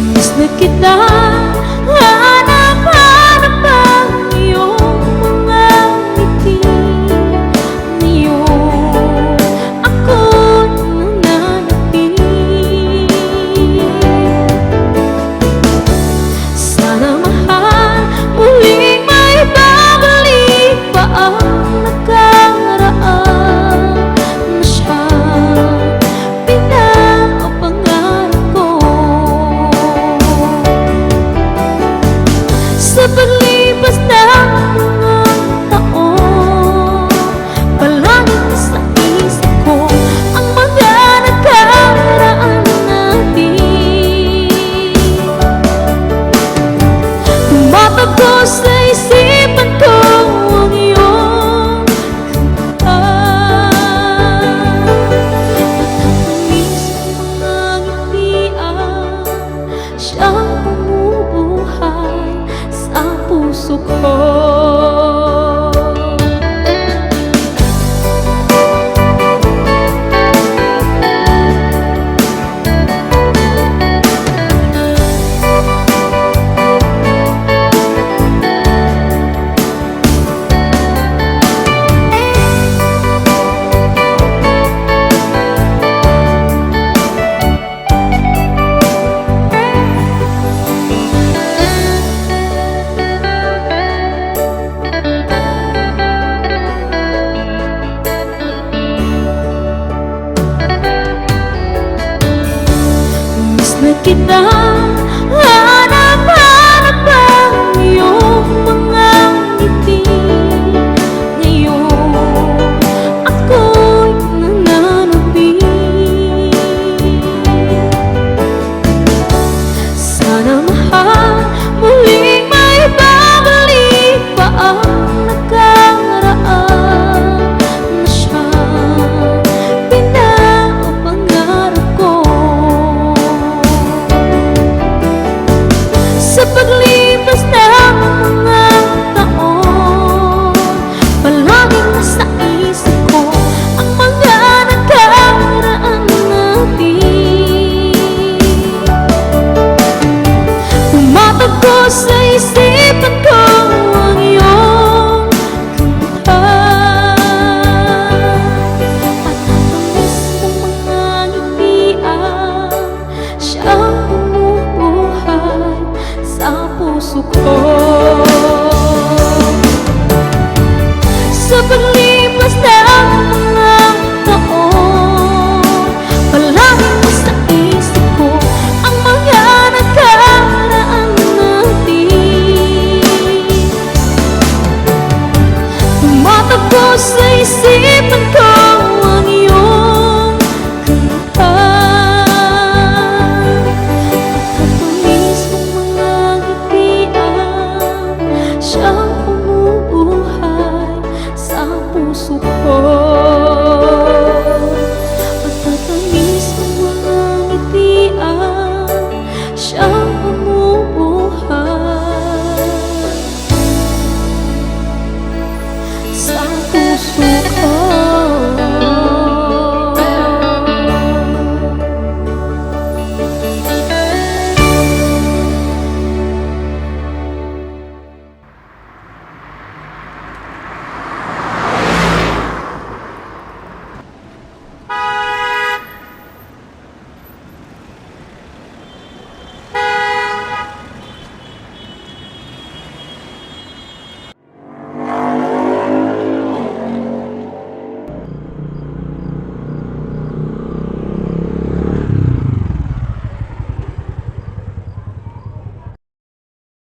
Miss na kita, hanap-hanap ang iyong mga ngiti. Ngayon ako'y nananapin. Sana mahal, muling may babalik pa ang nakaraan na siyang pinapangarap ko. Sa paglipas ng mga taon, palaging sa isip ko ang mga nakaraan natin. Tumatakbo sa isipan ko ang iyong kanta. Matatamis ang mga ngitian, siyang bumubuhay sa puso ko. Na kita, hanap-hanap ang iyong mga ngiti. Ngayon ako'y nananapin. Sana mahal, muling may babalik pa ang nakaraan na siyang pinapangarap ko. Sa paglipas ng mga taon, palaging nasa isip ko ang mga nakaraan natin. Tumatakbo sa isipan ko ang iyong kanta. Matatamis ng mga ngitian, siyang bumubuhay sa puso ko.